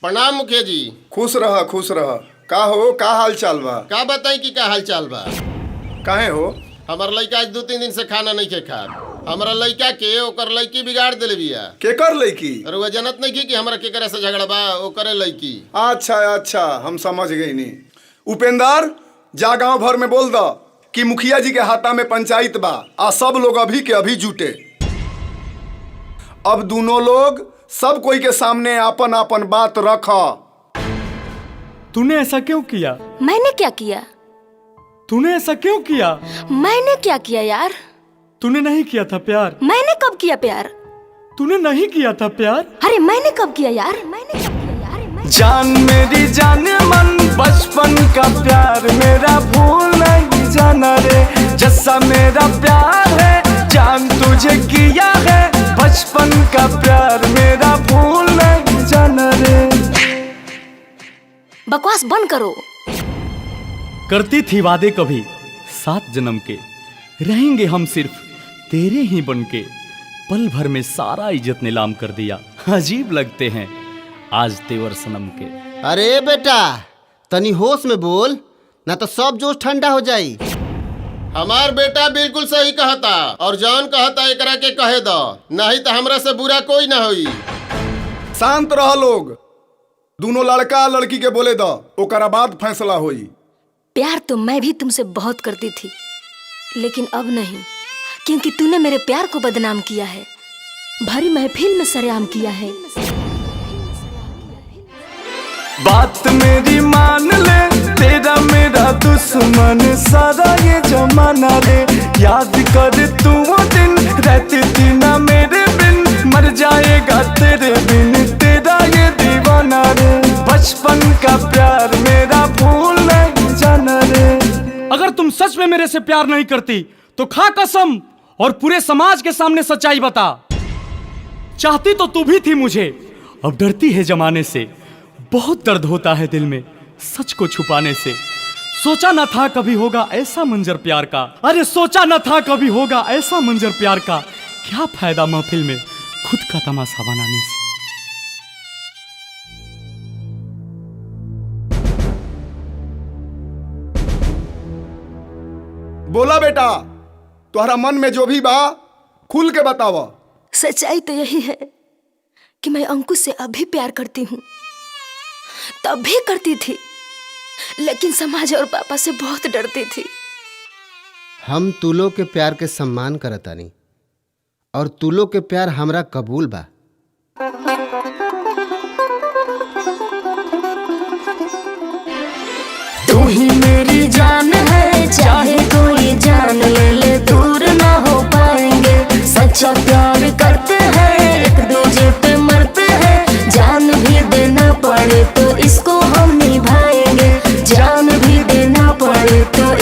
प्रणाम मुखिया जी। खुश रह खुश रह। का हो, का हाल चाल बा? का बताई कि का हाल चाल बा? काहे हो? हमार लड़का आज 2-3 दिन से खाना नहीं खे खा। हमारा लड़का के ओकर लड़की बिगाड़ देले बिया। केकर लड़की? और वह जनत नहीं कि हमरा केकरा से झगड़ा बा, ओकरे लड़की। अच्छा अच्छा, हम समझ गई नी। उपेंद्र, जा गांव भर में बोल द कि मुखिया जी के हाथा में पंचायत बा आ सब लोग अभी के अभी जुटे। अब दोनों लोग सब कोई के सामने आपन आपन बात रख। तूने ऐसा क्यों किया? मैंने क्या किया? तूने ऐसा क्यों किया? मैंने क्या किया यार? तूने नहीं किया था प्यार। मैंने कब किया प्यार? तूने नहीं किया था प्यार। अरे मैंने कब किया यार? मैंने कब किया यार? जान मेरी जान मन बचपन का प्यार मेरा भूल नहीं जाना रे। जैसा मेरा प्यार है जान तुझे किया है, बचपन का प्यार मेरा भूल नहीं जाना रे। बकवास बंद करो। करती थी वादे कभी 7 जन्म के, रहेंगे हम सिर्फ तेरे ही बनके। पल भर में सारा इज्जत नीलाम कर दिया, अजीब लगते हैं आज तेवर सनम के। अरे बेटा तनी होश में बोल, ना तो सब जोश ठंडा हो जाई। हमार बेटा बिल्कुल सही कहता और जौन कहता एकरा के कहे दो, नहीं तो हमरा से बुरा कोई ना होई। शांत रह लोग। दोनों लड़का लड़की के बोले द, ओकरा बाद फैसला होई। प्यार तो मैं भी तुमसे बहुत करती थी, लेकिन अब नहीं, क्योंकि तूने मेरे प्यार को बदनाम किया है, भरी महफिल में सरेआम किया है। बात मेरी मान ले, तेरा मेरा दुश्मन सारा ये जमाना रे। याद कर तू वो दिन रहती थी ना मेरे बिन, मर जाएगा तेरे बिन तेरा ये दीवाना रे। बचपन का प्यार मेरा भूल नहीं जाना रे। अगर तुम सच में मेरे से प्यार नहीं करती तो खा कसम और पूरे समाज के सामने सच्चाई बता। चाहती तो तू भी थी मुझे, अब डरती है जमाने से। बहुत दर्द होता है दिल में सच को छुपाने से। सोचा न था कभी होगा ऐसा मंजर प्यार का, अरे सोचा न था कभी होगा ऐसा मंजर प्यार का। क्या फायदा महफिल में खुद का तमाशा बनाने से। बोला बेटा, तुम्हारा मन में जो भी बा खुल के बतावा। सच्चाई तो यही है कि मैं अंकुश से अभी प्यार करती हूँ, तब भी करती थी, लेकिन समाज और पापा से बहुत डरती थी। हम तू लोग के प्यार के सम्मान करतानी और तू लोग के प्यार हमरा कबूल बा। तू ही मेरी जान है, चाहे कोई जान ले ले, दूर ना हो पाएंगे। सच्चा प्यार करते हैं, एक दूजे पे मरते हैं। जान भी देना पड़े तो इसको हम निभाएंगे, जान भी देना पड़े तो